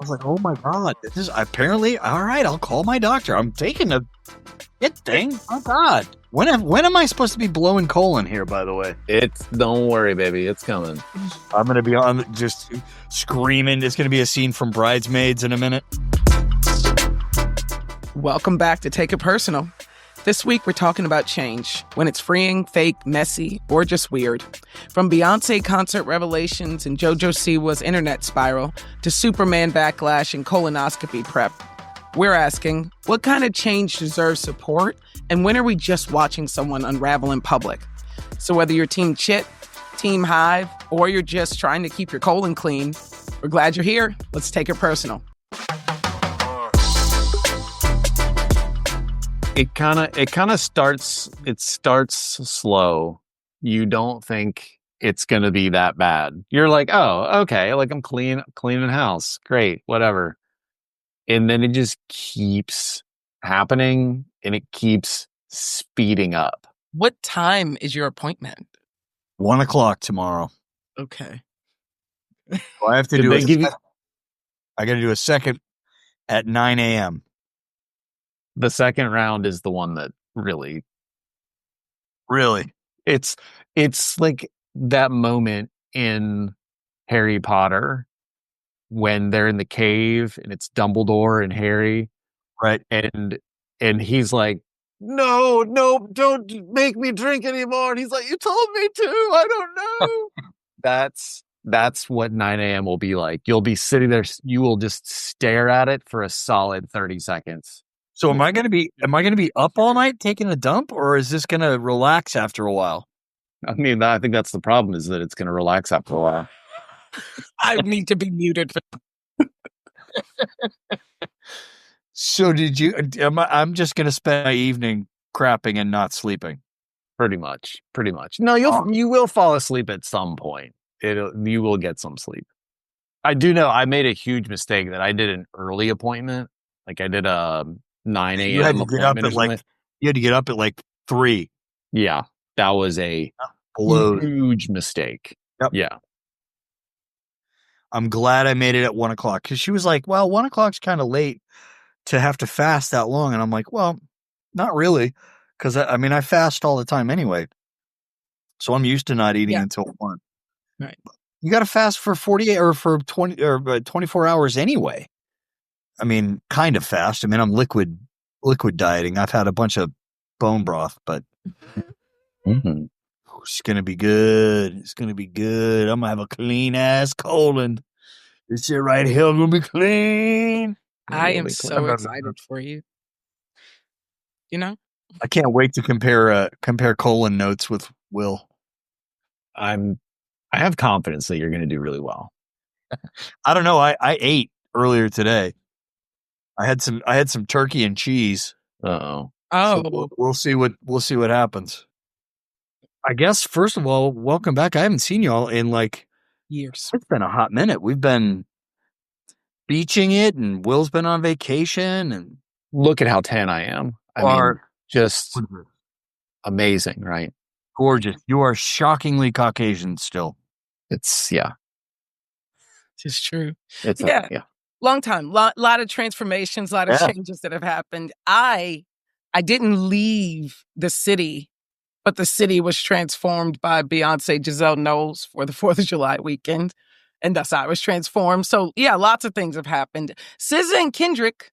was like, oh my God, this is apparently, all right, I'll call my doctor. I'm taking a hit thing. Oh God. When am I supposed to be blowing colon here, by the way? Don't worry, baby. It's coming. I'm going to be on just screaming. It's going to be a scene from Bridesmaids in a minute. Welcome back to Take It Personal. This week, we're talking about change, when it's freeing, fake, messy, or just weird. From Beyoncé concert revelations and JoJo Siwa's internet spiral to Superman backlash and colonoscopy prep, we're asking, what kind of change deserves support, and when are we just watching someone unravel in public? So whether you're Team Chit, Team Hive, or you're just trying to keep your colon clean, we're glad you're here. Let's take it personal. It kind of starts slow. You don't think it's going to be that bad. You're like, oh, okay, like I'm cleaning house. Great, whatever. And then it just keeps happening and it keeps speeding up. What time is your appointment? 1:00 tomorrow. Okay. Well, I have to I got to do a second at 9 a.m. The second round is the one that really, it's like that moment in Harry Potter when they're in the cave and it's Dumbledore and Harry, right? And he's like, no, don't make me drink anymore. And he's like, you told me to. I don't know. That's what 9 a.m. will be like. You'll be sitting there. You will just stare at it for a solid 30 seconds. So am I going to be up all night taking a dump, or is this going to relax after a while? I mean, I think that's the problem, is that it's going to relax after a while. I need to be muted. So I'm just going to spend my evening crapping and not sleeping. Pretty much. No, you will fall asleep at some point. You will get some sleep. I do know I made a huge mistake that I did an early appointment. Like I did a 9 a.m. You had to get up at like 3. Yeah, that was a huge mistake. Yep. Yeah. I'm glad I made it at 1:00 because she was like, well, 1:00's kind of late to have to fast that long. And I'm like, well, not really. Because I fast all the time anyway. So I'm used to not eating until 1. Right. You got to fast for 48 or for 20 or 24 hours anyway. I mean, kind of fast. I mean, I'm liquid dieting. I've had a bunch of bone broth, but it's going to be good. It's going to be good. I'm going to have a clean ass colon. This shit right here going to be clean. I am so excited for you. You know? I can't wait to compare colon notes with Will. I have confidence that you're going to do really well. I don't know. I ate earlier today. I had some turkey and cheese. Oh. So we'll see what happens. I guess first of all, welcome back. I haven't seen y'all in like years. It's been a hot minute. We've been beaching it, and Will's been on vacation. And look at how tan I am. I mean, just amazing, right? Gorgeous. You are shockingly Caucasian still. It's true. It's long time. Lot of transformations, a lot of changes that have happened. I didn't leave the city, but the city was transformed by Beyoncé, Giselle Knowles for the 4th of July weekend. And thus I was transformed. So yeah, lots of things have happened. SZA and Kendrick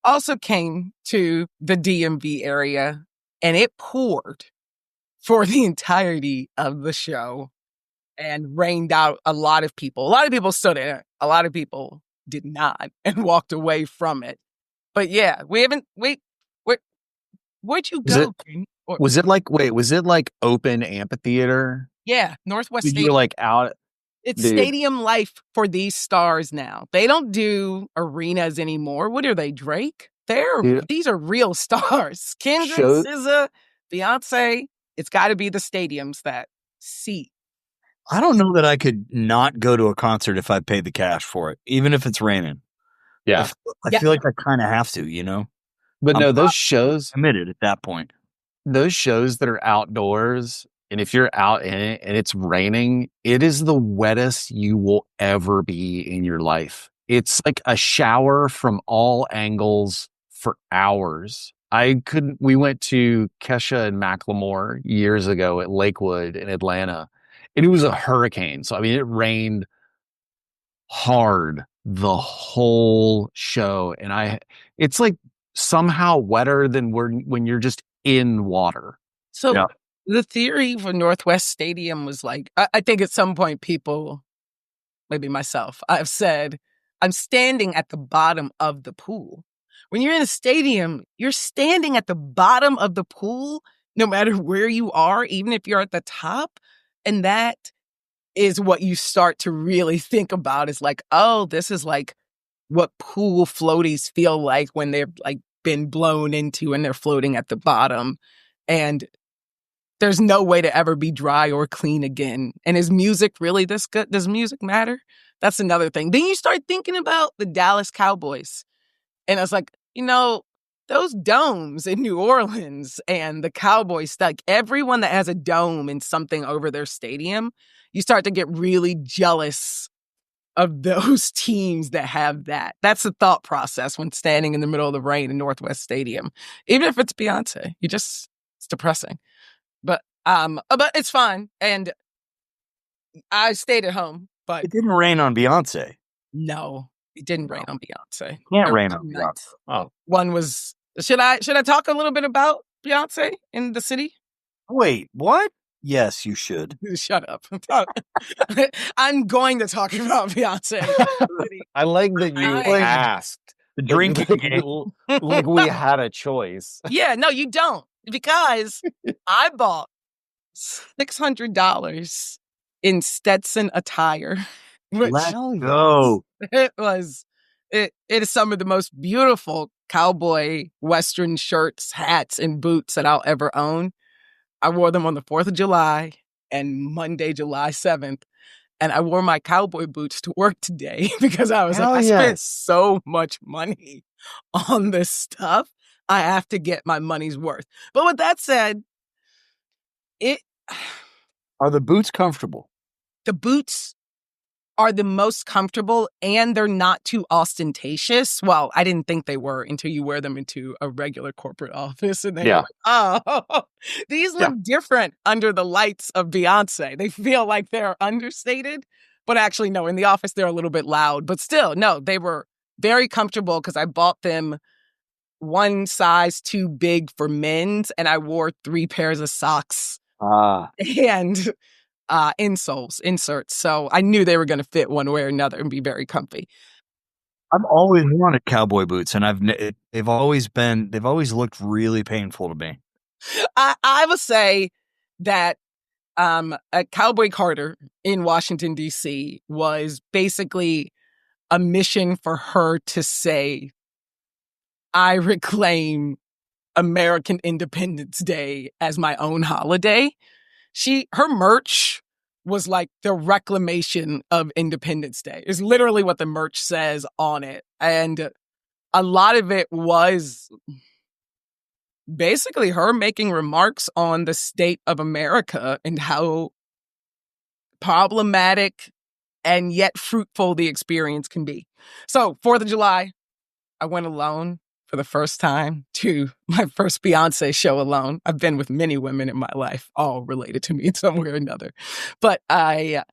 also came to the DMV area, and it poured for the entirety of the show and rained out a lot of people. A lot of people stood in it. A lot of people did not and walked away from it. But yeah, where'd you go? Was it like open amphitheater? Yeah, Northwest Stadium. You were like out. It's stadium life for these stars now. They don't do arenas anymore. What are they, Drake? These are real stars. Kendrick, SZA, Beyoncé. It's got to be the stadiums that seat. I don't know that I could not go to a concert if I paid the cash for it, even if it's raining. Yeah. I feel like I kind of have to, you know? But no, those shows... committed at that point. Those shows that are outdoors, and if you're out in it and it's raining, it is the wettest you will ever be in your life. It's like a shower from all angles for hours. We went to Kesha and Macklemore years ago at Lakewood in Atlanta, and it was a hurricane. So, I mean, it rained hard the whole show. And it's like somehow wetter than when you're just in water. So Yeah. the theory for Northwest Stadium was like, I think at some point people, maybe myself, I've said, I'm standing at the bottom of the pool. When you're in a stadium, you're standing at the bottom of the pool, no matter where you are, even if you're at the top. And that is what you start to really think about is like, oh, this is like what pool floaties feel like when they've like been blown into and they're floating at the bottom. And there's no way to ever be dry or clean again. And is music really this good? Does music matter? That's another thing. Then you start thinking about the Dallas Cowboys. And I was like, those domes in New Orleans and the Cowboys, like everyone that has a dome and something over their stadium, you start to get really jealous of those teams that have that. That's the thought process when standing in the middle of the rain in Northwest Stadium. Even if it's Beyoncé, it's depressing. But it's fine. And I stayed at home, but It didn't rain on Beyonce. no, it didn't rain on Beyonce. Can't There rain were on 2 Beyonce. nights. Oh, One was should I talk a little bit about Beyonce in the city? Wait, what? Yes, you should. Shut up. I'm going to talk about Beyonce. in the city. I like that you I- asked. The drinking game. Like we had a choice. Yeah, no, you don't. Because I bought $600 in Stetson attire. Which Let's Hell go. it is some of the most beautiful cowboy Western shirts, hats, and boots that I'll ever own. I wore them on the 4th of July and Monday, July 7th. And I wore my cowboy boots to work today because I was Hell like, I yeah. spent so much money on this stuff. I have to get my money's worth. But with that said, Are the boots comfortable? the boots are the most comfortable and they're not too ostentatious. Well, I didn't think they were until you wear them into a regular corporate office and then you're like, oh, these look different under the lights of Beyonce. They feel like they're understated, but actually, no, in the office, they're a little bit loud, but still, no, they were very comfortable because I bought them one size too big for men's and I wore 3 pairs of socks and inserts. So I knew they were going to fit one way or another and be very comfy. I've always wanted cowboy boots, and they've always looked really painful to me. I would say that Cowboy Carter in Washington, D.C. was basically a mission for her to say, I reclaim American Independence Day as my own holiday. Her merch was like the reclamation of Independence Day. Is literally what the merch says on it. And a lot of it was basically her making remarks on the state of America and how problematic and yet fruitful the experience can be. So 4th of July, I went alone for the first time to my first Beyoncé show alone. I've been with many women in my life, all related to me in some way or another. But I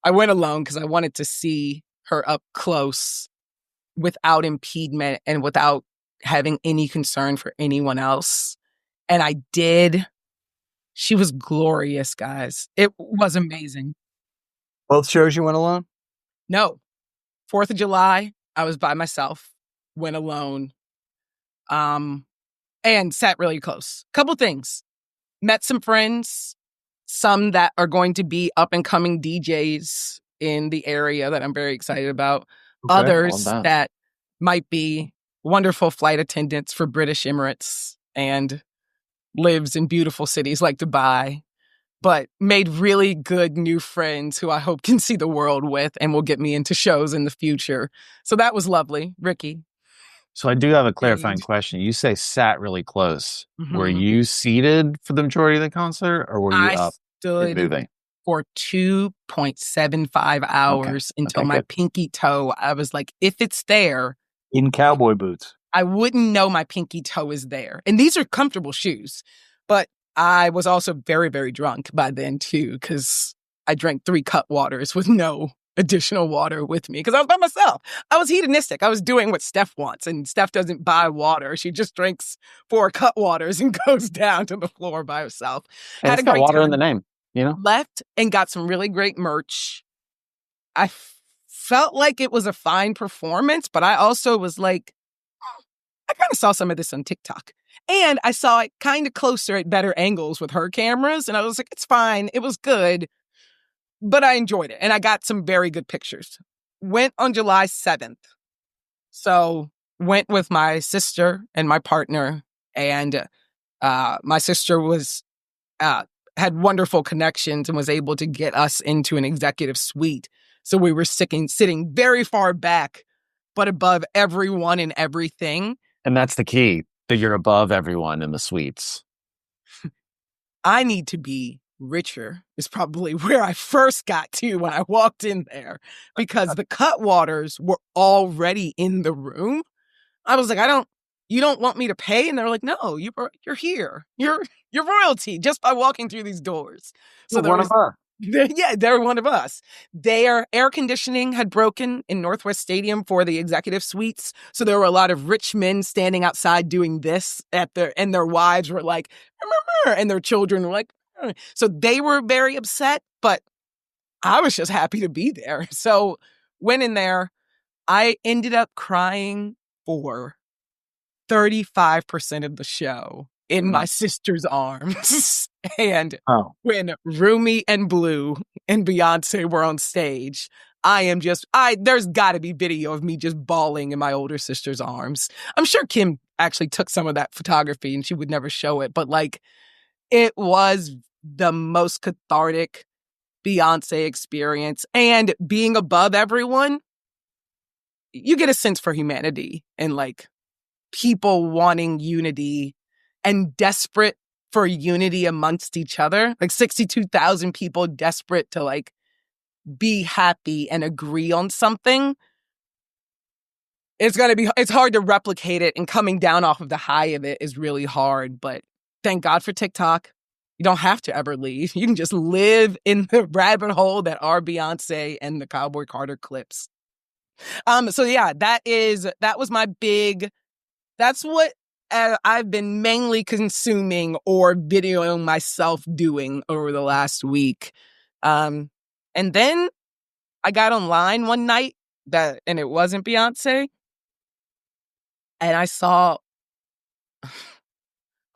went alone because I wanted to see her up close without impediment and without having any concern for anyone else. And I did. She was glorious, guys. It was amazing. Both shows you went alone? No. 4th of July, I was by myself, went alone. And sat really close. Couple things. Met some friends, some that are going to be up and coming DJs in the area that I'm very excited about. Okay, Others love that. that might be wonderful flight attendants for British Emirates and lives in beautiful cities like Dubai, but made really good new friends who I hope can see the world with and will get me into shows in the future. So that was lovely. Ricky. So I do have a clarifying question. You say sat really close. Were Mhm. you seated for the majority of the concert, or were you I up and stood moving? for 2.75 hours until Okay, my good. pinky toe. I was like, if it's there, In cowboy boots. I wouldn't know my pinky toe is there. And these are comfortable shoes. But I was also very, very drunk by then too, because I drank 3 cut waters with no additional water with me because I was by myself. I was hedonistic. I was doing what Steph wants, and Steph doesn't buy water. She just drinks 4 cut waters and goes down to the floor by herself. And Had it's a got great water in the time. name, you know? Left and got some really great merch. I felt like it was a fine performance, but I also was like, I kind of saw some of this on TikTok. And I saw it kind of closer at better angles with her cameras. And I was like, it's fine. It was good. But I enjoyed it. And I got some very good pictures. Went on July 7th. So went with my sister and my partner. And my sister was had wonderful connections and was able to get us into an executive suite. So we were sitting very far back, but above everyone and everything. And that's the key, that you're above everyone in the suites. I need to be richer is probably where I first got to when I walked in there, because the Cutwaters were already in the room. I was like, you don't want me to pay? And they're like, no, you're here. You're royalty just by walking through these doors. So You're one of us. yeah, they're one of us. Their air conditioning had broken in Northwest Stadium for the executive suites. So there were a lot of rich men standing outside doing this and their wives were like, and their children were like, so they were very upset, but I was just happy to be there. So went in there. I ended up crying for 35% of the show in my sister's arms. And when Rumi and Blue and Beyoncé were on stage, there's got to be video of me just bawling in my older sister's arms. I'm sure Kim actually took some of that photography and she would never show it, but like, it was the most cathartic Beyoncé experience. And being above everyone, you get a sense for humanity and like people wanting unity and desperate for unity amongst each other. Like 62,000 people desperate to like be happy and agree on something. It's hard to replicate it, and coming down off of the high of it is really hard. But thank God for TikTok. You don't have to ever leave. You can just live in the rabbit hole that are Beyoncé and the Cowboy Carter clips. So yeah, that was my big. That's what I've been mainly consuming or videoing myself doing over the last week. And then I got online one night and it wasn't Beyoncé. And I saw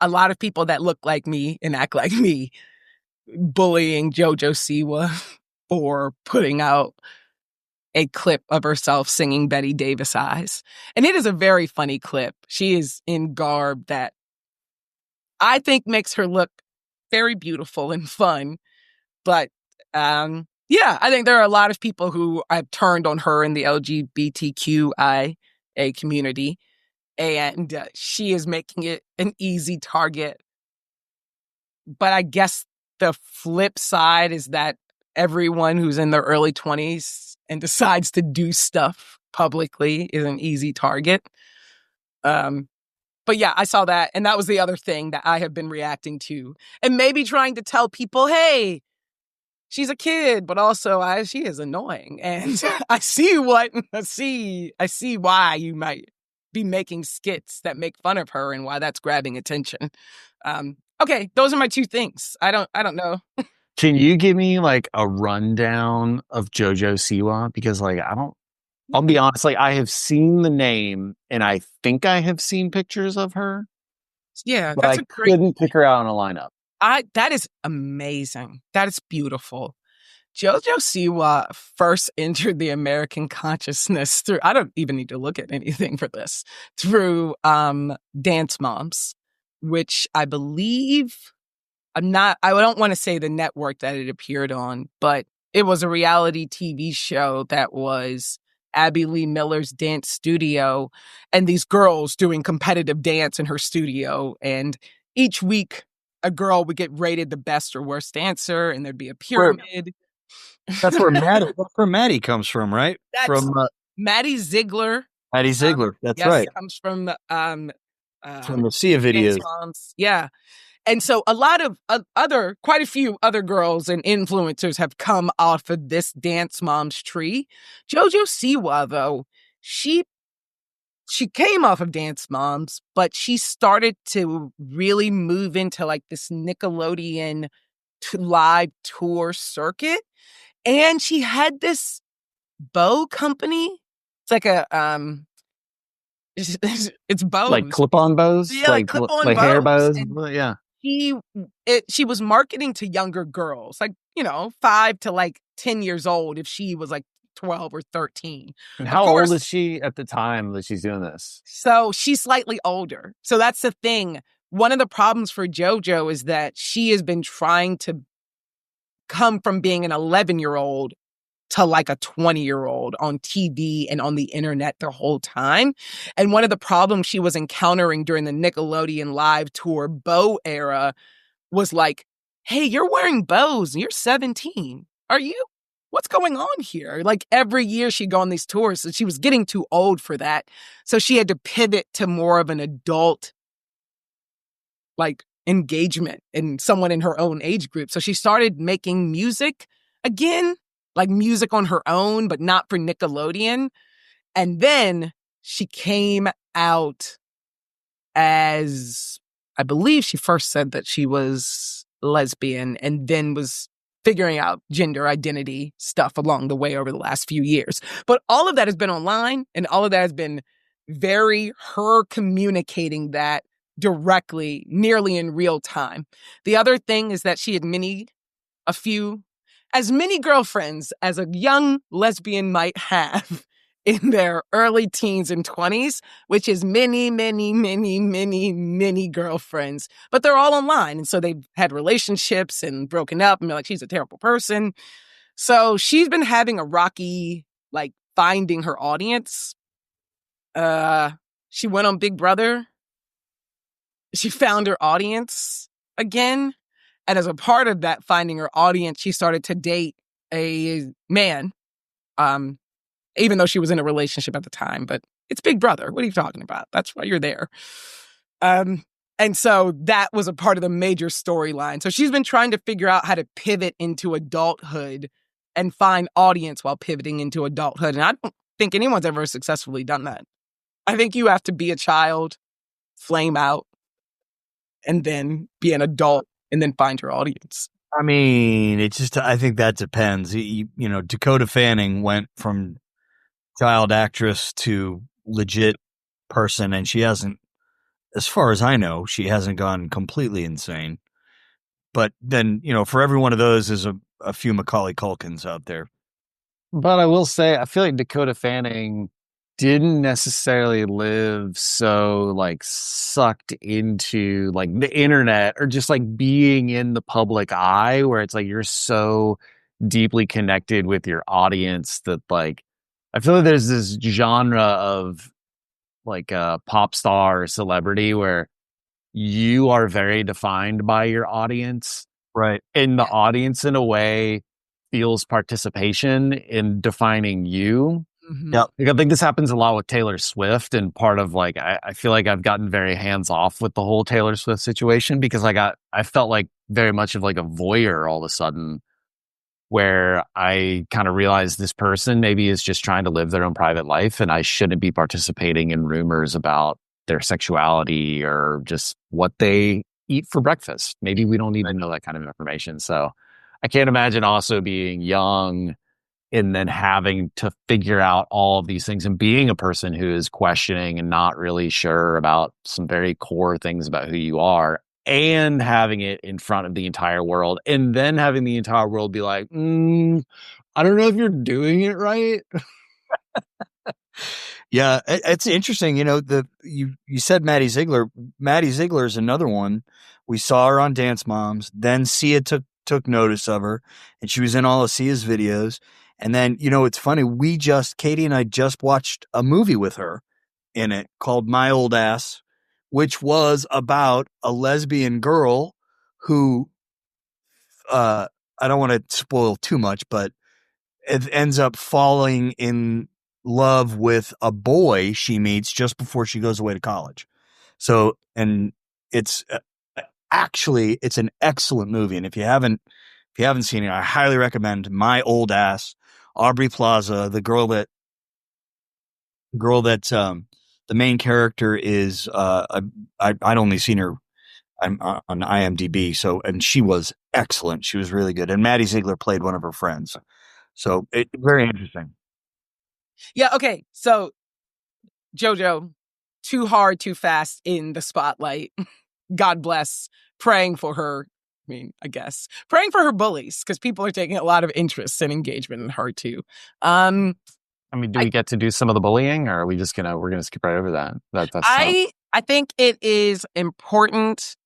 a lot of people that look like me and act like me bullying JoJo Siwa for putting out a clip of herself singing Betty Davis Eyes. And it is a very funny clip. She is in garb that I think makes her look very beautiful and fun. But yeah, I think there are a lot of people who have turned on her in the LGBTQIA community. And she is making it an easy target. But I guess the flip side is that everyone who's in their early 20s and decides to do stuff publicly is an easy target. But yeah, I saw that. And that was the other thing that I have been reacting to. And maybe trying to tell people, hey, she's a kid, but also she is annoying. And I see why you might be making skits that make fun of her and why that's grabbing attention. Okay, those are my 2 things. I don't know. Can you give me like a rundown of JoJo Siwa? Because like I'll be honest, like I have seen the name and I think I have seen pictures of her. Yeah, but I couldn't pick her out on a lineup. That is amazing. That is beautiful. JoJo Siwa first entered the American consciousness through, I don't even need to look at anything for this, through Dance Moms, which I believe, I don't want to say the network that it appeared on, but it was a reality TV show that was Abby Lee Miller's dance studio and these girls doing competitive dance in her studio. And each week a girl would get rated the best or worst dancer, and there'd be a Where pyramid. that's where Maddie comes from, right? That's From Maddie Ziegler. Maddie Ziegler. That's Yes, right. comes from From the Sia Dance videos. Moms. Yeah. And so a lot of quite a few other girls and influencers have come off of this Dance Moms tree. JoJo Siwa, though, she came off of Dance Moms, but she started to really move into like this Nickelodeon live tour circuit. And she had this bow company. It's like a it's bows. Like clip-on bows, Yeah, like clip-on hair bows. bows. And Yeah. she was marketing to younger girls, like, 5 to like 10 years old if she was like 12 or 13. And Of how old course, is she at the time that she's doing this? so she's slightly older. So that's the thing. One of the problems for JoJo is that she has been trying to come from being an 11-year-old to like a 20-year-old on TV and on the internet the whole time. And one of the problems she was encountering during the Nickelodeon live tour bow era was like, hey, you're wearing bows and you're 17. Are you? What's going on here? Like every year she'd go on these tours, so she was getting too old for that. So she had to pivot to more of an adult like engagement and someone in her own age group. So she started making music again, like music on her own, but not for Nickelodeon. And then she came out as, I believe she first said that she was lesbian and then was figuring out gender identity stuff along the way over the last few years. But all of that has been online, and all of that has been very her communicating that directly, nearly in real time. The other thing is that she had as many girlfriends as a young lesbian might have in their early teens and 20s, which is many, many, many, many, many girlfriends. But they're all online. And so they've had relationships and broken up and be like, she's a terrible person. So she's been having a rocky, like, finding her audience. She went on Big Brother. She found her audience again. And as a part of that finding her audience, she started to date a man. Even though she was in a relationship at the time, but it's Big Brother. What are you talking about? That's why you're there. And so that was a part of the major storyline. So she's been trying to figure out how to pivot into adulthood and find audience while pivoting into adulthood. And I don't think anyone's ever successfully done that. I think you have to be a child, flame out, and then be an adult and then find your audience. I mean, I think that depends. Dakota Fanning went from child actress to legit person, and she hasn't, as far as I know, she hasn't gone completely insane. But then, for every one of those is a few Macaulay Culkins out there. But I will say, I feel like Dakota Fanning didn't necessarily live so like sucked into like the internet or just like being in the public eye where it's like you're so deeply connected with your audience that like I feel like there's this genre of like a pop star or celebrity where you are very defined by your audience. Right. And the audience in a way feels participation in defining you. Mm-hmm. Yep. Like, I think this happens a lot with Taylor Swift, and part of like I feel like I've gotten very hands off with the whole Taylor Swift situation because I felt like very much of like a voyeur all of a sudden, where I kind of realized this person maybe is just trying to live their own private life, and I shouldn't be participating in rumors about their sexuality or just what they eat for breakfast. Maybe we don't need to know that kind of information. So I can't imagine also being young and then having to figure out all of these things and being a person who is questioning and not really sure about some very core things about who you are and having it in front of the entire world and then having the entire world be like, I don't know if you're doing it right. Yeah, it's interesting. You said Maddie Ziegler. Maddie Ziegler is another one. We saw her on Dance Moms. Then Sia took notice of her, and she was in all of Sia's videos. And then, it's funny. Katie and I just watched a movie with her in it called My Old Ass, which was about a lesbian girl who, I don't want to spoil too much, but it ends up falling in love with a boy she meets just before she goes away to college. So, and it's actually, it's an excellent movie. And if you haven't seen it, I highly recommend My Old Ass, Aubrey Plaza, the girl that, the main character is, I'd only seen her on IMDb. So, and she was excellent. She was really good. And Maddie Ziegler played one of her friends. So very interesting. Yeah. Okay. So JoJo, too hard, too fast in the spotlight. God bless. Praying for her. I mean, I guess praying for her bullies because people are taking a lot of interest and engagement in her too. I mean, do we get to do some of the bullying, or are we just we're gonna skip right over that? I think it is important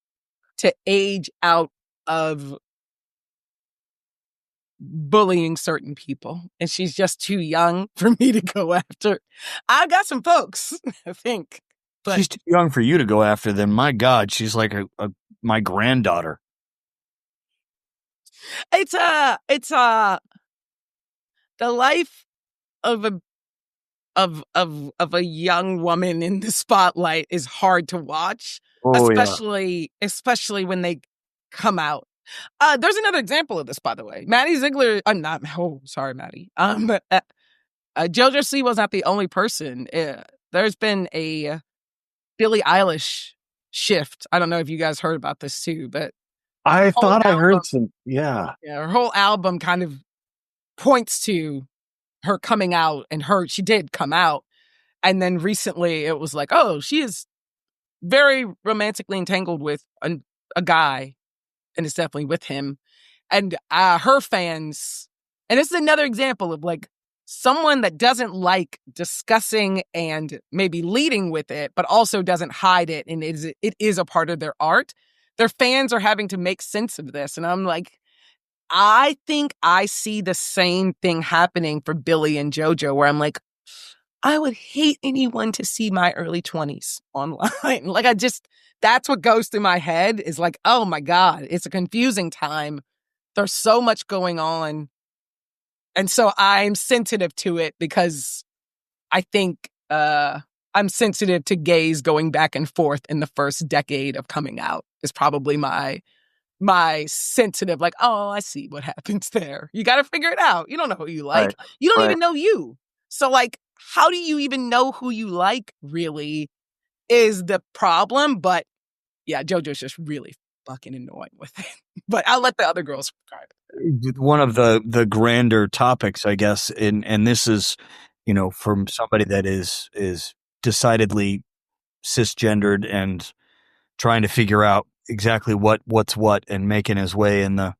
to age out of bullying certain people, and she's just too young for me to go after. I got some folks, I think. But she's too young for you to go after them. My God, she's like my granddaughter. It's the life of a young woman in the spotlight is hard to watch, especially when they come out. There's another example of this, by the way. Maddie Ziegler, not. Oh, sorry, Maddie. JoJo C was not the only person. There's been a Billie Eilish shift. I don't know if you guys heard about this too, but I thought I heard some. Yeah, her whole album kind of points to her coming out, and she did come out. And then recently it was like, oh, she is very romantically entangled with a guy, and it's definitely with him. And her fans, and this is another example of like someone that doesn't like discussing and maybe leading with it, but also doesn't hide it. And it is a part of their art. Their fans are having to make sense of this. And I'm like, I think I see the same thing happening for Billy and JoJo, where I'm like, I would hate anyone to see my early 20s online. Like, that's what goes through my head is like, oh my God, it's a confusing time. There's so much going on. And so I'm sensitive to it because I think I'm sensitive to gays going back and forth in the first decade of coming out is probably my sensitive, like, oh, I see what happens there. You got to figure it out. You don't know who you like. Right. You don't even know you. So like, how do you even know who you like really is the problem. But yeah, JoJo's just really fucking annoying with it. But I'll let the other girls describe it. One of the grander topics, I guess, and this is, from somebody that is decidedly cisgendered and trying to figure out exactly what's what and making his way in the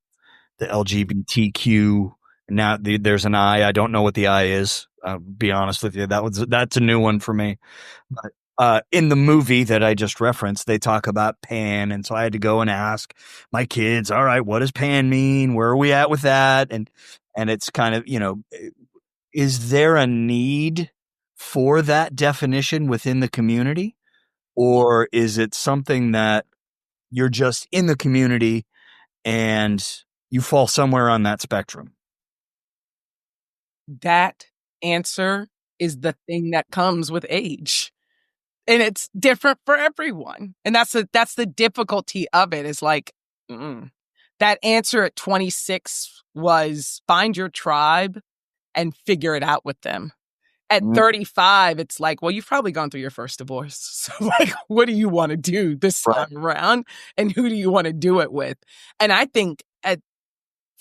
LGBTQ. Now there's an I. I don't know what the I is. I'll be honest with you. That's a new one for me. But in the movie that I just referenced, they talk about pan, and so I had to go and ask my kids, all right, what does pan mean? Where are we at with that? And it's kind of, is there a need for that definition within the community? Or is it something that you're just in the community and you fall somewhere on that spectrum? That answer is the thing that comes with age. And it's different for everyone. And that's the difficulty of it is like, that answer at 26 was find your tribe and figure it out with them. At 35, it's like, well, you've probably gone through your first divorce. So like, what do you want to do this time around? And who do you want to do it with? And I think at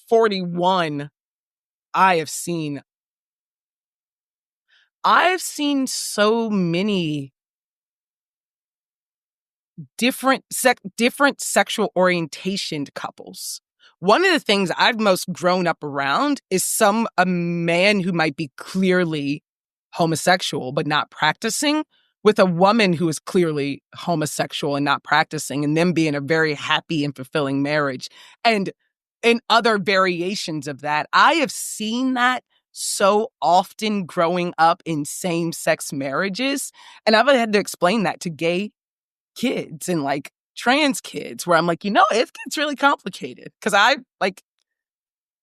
41, I've seen so many different sexual orientation couples. One of the things I've most grown up around is a man who might be clearly homosexual but not practicing with a woman who is clearly homosexual and not practicing, and them being a very happy and fulfilling marriage. And in other variations of that, I have seen that so often growing up in same-sex marriages. And I've had to explain that to gay kids and like, trans kids where I'm like, it gets really complicated because I like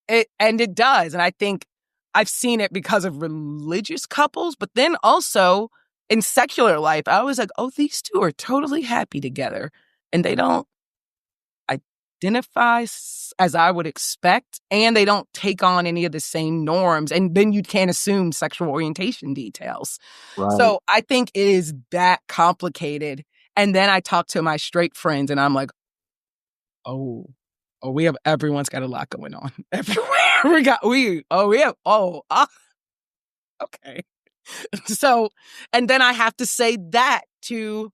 it, and it does. And I think I've seen it because of religious couples, but then also in secular life, I was like, oh, these two are totally happy together and they don't identify as I would expect, and they don't take on any of the same norms. And then you can't assume sexual orientation details. Right. So I think it is that complicated. And then I talk to my straight friends and I'm like, oh, everyone's got a lot going on everywhere. Okay. So, and then I have to say that to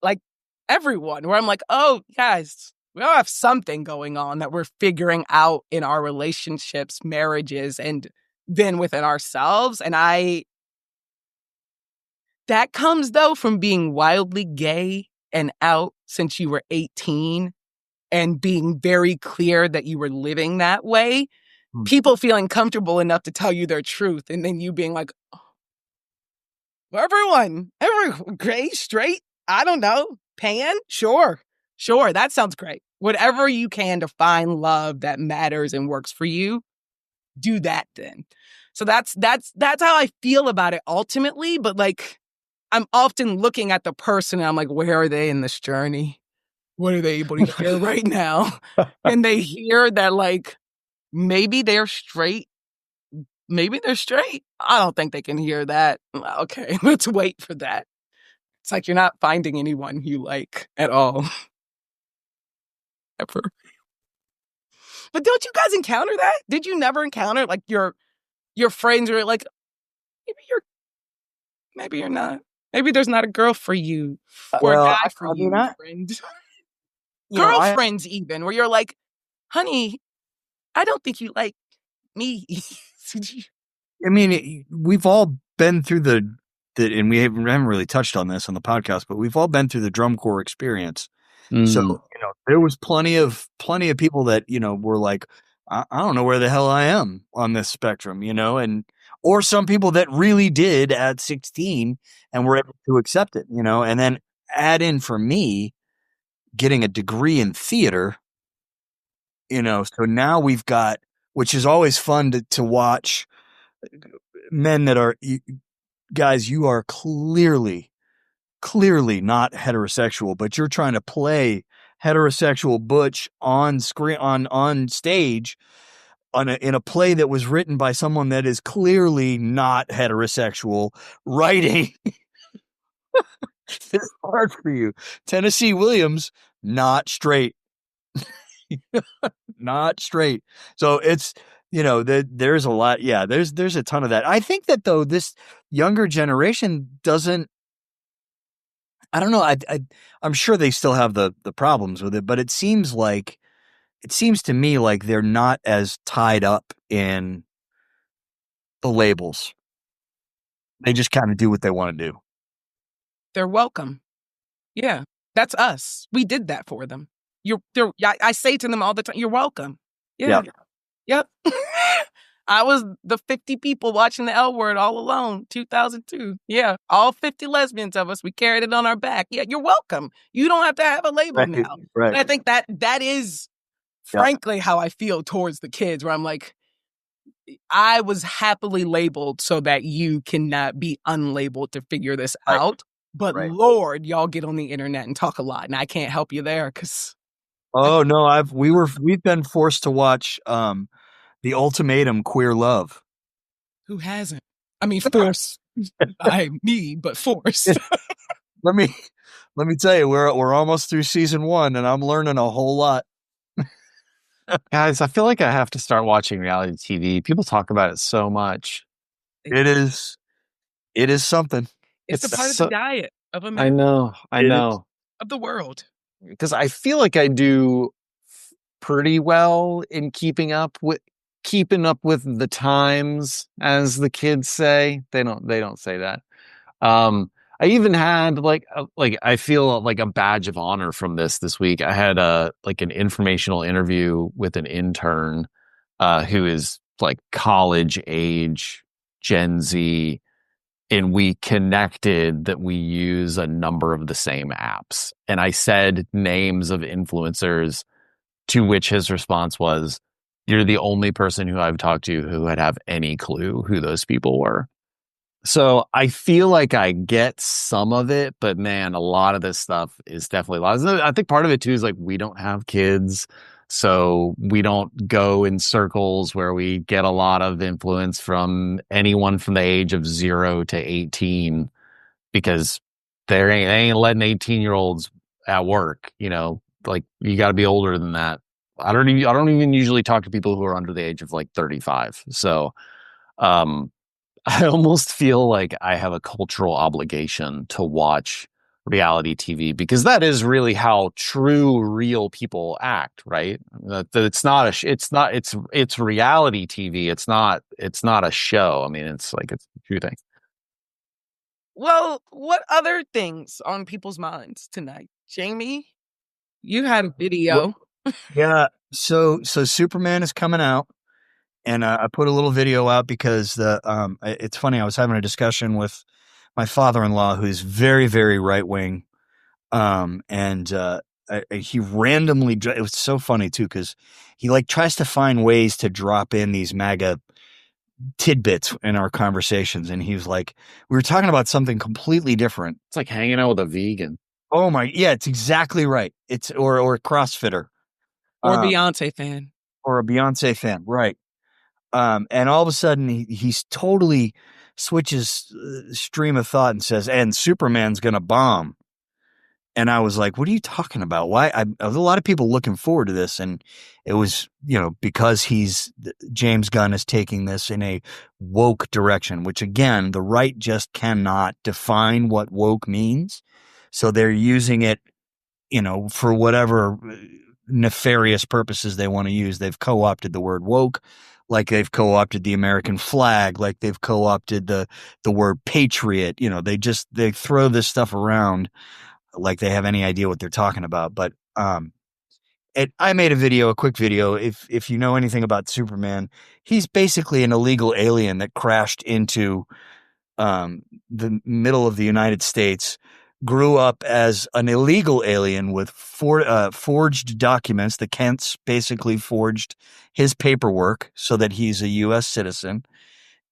like everyone where I'm like, oh, guys, we all have something going on that we're figuring out in our relationships, marriages, and then within ourselves. And that comes though from being wildly gay and out since you were 18 and being very clear that you were living that way. People feeling comfortable enough to tell you their truth. And then you being like, oh, everyone, gay, straight, I don't know, pan, sure. That sounds great. Whatever you can to find love that matters and works for you, do that then. So that's how I feel about it ultimately. But like, I'm often looking at the person and I'm like, where are they in this journey? What are they able to hear right now? And they hear that like, maybe they're straight. Maybe they're straight. I don't think they can hear that. Okay, let's wait for that. It's like you're not finding anyone you like at all. Ever. But don't you guys encounter that? Did you never encounter like your friends are like, maybe you're not. Maybe there's not a girl for you or a guy for you, friend. Girlfriends even, where you're like, honey, I don't think you like me. I mean, we've all been through the and we haven't really touched on this on the podcast, but we've all been through the drum corps experience. So, there was plenty of people that, were like, I don't know where the hell I am on this spectrum, or some people that really did at 16 and were able to accept it, and then add in for me getting a degree in theater, so now we've got, which is always fun to watch men that are, guys, you are clearly not heterosexual, but you're trying to play heterosexual butch on screen, on stage, in a play that was written by someone that is clearly not heterosexual, writing this hard for you. Tennessee Williams, not straight. Not straight. So it's, there's a lot. Yeah, there's a ton of that. I think that though, this younger generation doesn't, I don't know. I'm sure they still have the problems with it, but it seems to me like they're not as tied up in the labels. They just kind of do what they want to do. They're welcome. Yeah, that's us. We did that for them. I say to them all the time, you're welcome. Yeah. Yep. I was the 50 people watching the L Word all alone, 2002. Yeah, all 50 lesbians of us, we carried it on our back. Yeah, you're welcome. You don't have to have a label now. Right. And I think that is, frankly, how I feel towards the kids, where I'm like, I was happily labeled so that you cannot be unlabeled to figure this out. But Lord, y'all get on the internet and talk a lot, and I can't help you there because. Oh no, we've been forced to watch The Ultimatum Queer Love. Who hasn't? I mean, forced by me, but forced. Let me tell you, we're almost through season 1, and I'm learning a whole lot. Guys, I feel like I have to start watching reality TV. People talk about it so much. It is something. It's a part of the diet of America. I know. Of the world. Because I feel like I do pretty well in keeping up with the times, as the kids say. They don't say that. I even had I feel like a badge of honor from this week. I had an informational interview with an intern who is like college age Gen Z, and we connected that we use a number of the same apps. And I said names of influencers, to which his response was, "You're the only person who I've talked to who would have any clue who those people were." So I feel like I get some of it, but man, a lot of this stuff is definitely a lot. I think part of it too is like we don't have kids, so we don't go in circles where we get a lot of influence from anyone from the age of 0 to 18 because they ain't letting 18-year-olds at work, like you got to be older than that. I don't even usually talk to people who are under the age of like 35. So, um, I almost feel like I have a cultural obligation to watch reality TV because that is really how true, real people act, right? That it's not it's reality TV. It's not a show. I mean, it's like it's a true thing. Well, what other things on people's minds tonight? Jamie, you had a Well, video. yeah. So Superman is coming out, and I put a little video out because it's funny. I was having a discussion with my father-in-law, who's very, very right wing, and he randomly. It was so funny too because he like tries to find ways to drop in these MAGA tidbits in our conversations, and he was like, we were talking about something completely different. It's like hanging out with a vegan. Oh my, yeah, it's exactly right. It's or a CrossFitter, Or um, Beyonce fan. or a Beyonce fan, right? And all of a sudden he's totally switches stream of thought and says, "And Superman's gonna bomb." And I was like, "What are you talking about? Why?" There's a lot of people looking forward to this, and it was, because James Gunn is taking this in a woke direction, which again, the right just cannot define what woke means, so they're using it, for whatever nefarious purposes they want to use. They've co-opted the word woke, like they've co-opted the American flag, like they've co-opted the word patriot. They throw this stuff around like they have any idea what they're talking about. But I made a quick video. If you know anything about Superman, he's basically an illegal alien that crashed into the middle of the United States, grew up as an illegal alien with forged documents. The Kents basically forged his paperwork so that he's a U.S. citizen,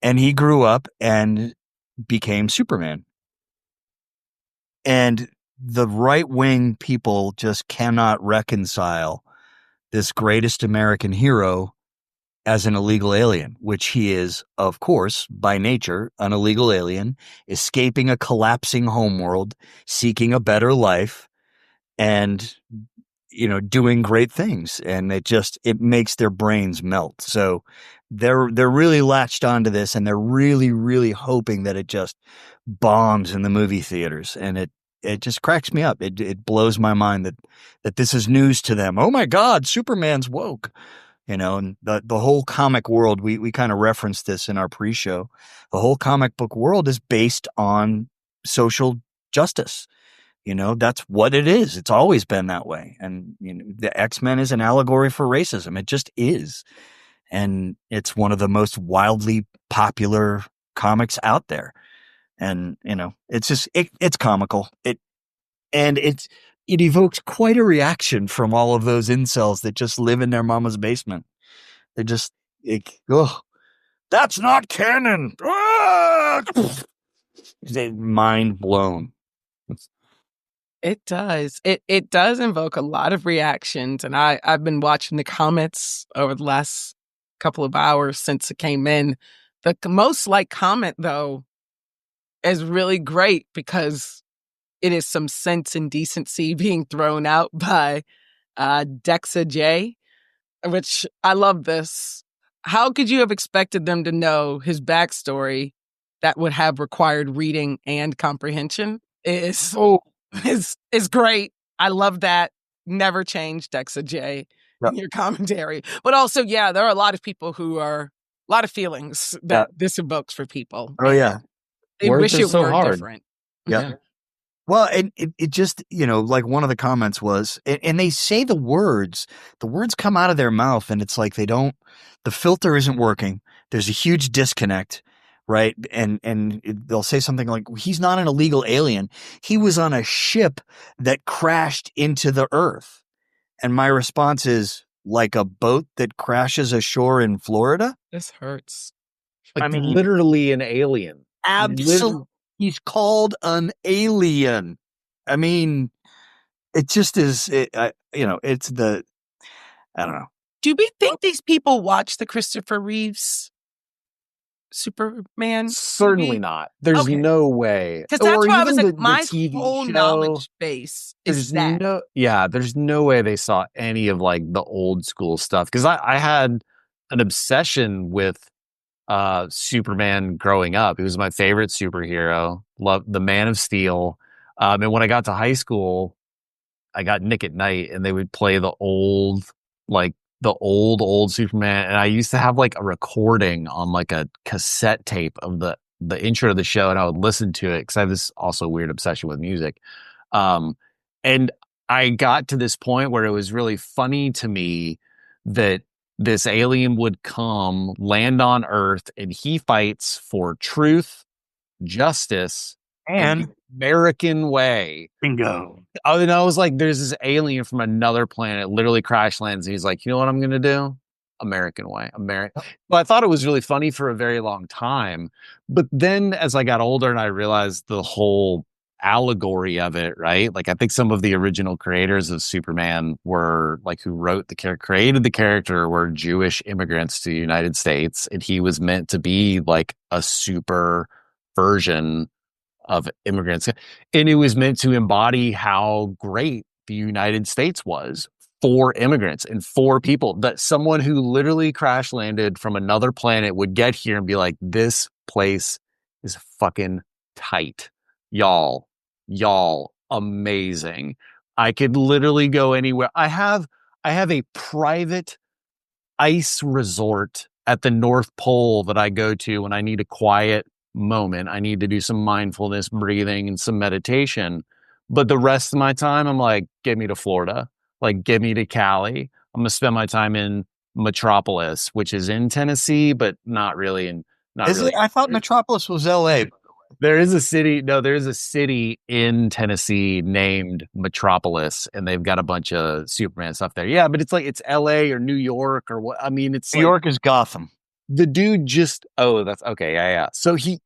and he grew up and became Superman. And the right wing people just cannot reconcile this greatest American hero as an illegal alien, which he is, of course, by nature, an illegal alien, escaping a collapsing homeworld, seeking a better life, and, doing great things. And it makes their brains melt. So they're really latched onto this, and they're really, really hoping that it just bombs in the movie theaters. And it just cracks me up. It blows my mind that this is news to them. Oh my God, Superman's woke. And the whole comic world, we kind of referenced this in our pre-show. The whole comic book world is based on social justice. That's what it is. It's always been that way. And, the X-Men is an allegory for racism. It just is. And it's one of the most wildly popular comics out there. And, it's just, it's comical. It evokes quite a reaction from all of those incels that just live in their mama's basement. They're just oh, that's not canon. Ah! They're mind blown. It does. It does invoke a lot of reactions. And I've been watching the comments over the last couple of hours since it came in. The most liked comment, though, is really great because it is some sense and decency being thrown out by Dexa J, which I love this. How could you have expected them to know his backstory that would have required reading and comprehension? Is great. I love that. Never change, Dexa J, Yep. in your commentary. But also, yeah, there are a lot of people who are a lot of feelings that this evokes for people. Oh yeah. They Words wish are it so were hard. different. Yeah. Well, and it just, like one of the comments was, and they say the words come out of their mouth, and it's like the filter isn't working. There's a huge disconnect. right? And they'll say something like, he's not an illegal alien. He was on a ship that crashed into the earth. And my response is, like a boat that crashes ashore in Florida? This hurts. Like, I mean, literally an alien. absolutely. He's called an alien. I mean, it just is, it's I don't know. Do we think these people watch the Christopher Reeves Superman? Certainly movie? not. There's Okay. no way. Because that's Or why I was even like, my the TV whole show. knowledge base is that. There's no way they saw any of like the old school stuff. Because I had an obsession with Superman growing up. He was my favorite superhero. Loved the Man of Steel. And when I got to high school, I got Nick at Night, and they would play like the old Superman. And I used to have like a recording on like a cassette tape of the intro of the show, and I would listen to it because I have this also weird obsession with music. And I got to this point where it was really funny to me that this alien would come, land on Earth, and he fights for truth, justice, and And the American way. bingo. And I was like, there's this alien from another planet, literally crash lands. And he's like, you know what I'm going to do? American way. Well, I thought it was really funny for a very long time. But then as I got older and I realized the whole allegory of it, right? Like, I think some of the original creators of Superman were like, who wrote created the character, were Jewish immigrants to the United States. And he was meant to be like a super version of immigrants. And it was meant to embody how great the United States was for immigrants and for people, that someone who literally crash landed from another planet would get here and be like, this place is fucking tight. Y'all, amazing. I could literally go anywhere. I have a private ice resort at the North Pole that I go to when I need a quiet moment. I need to do some mindfulness breathing and some meditation. But the rest of my time, I'm like, get me to Florida. Like, get me to Cali. I'm going to spend my time in Metropolis, which is in Tennessee, but not really in, not Is really. it? I thought Metropolis was LA. There's a city in Tennessee named Metropolis, and they've got a bunch of Superman stuff there. Yeah, but it's like, it's LA or New York or what? I mean, it's New York is Gotham. The dude that's okay. Yeah. So he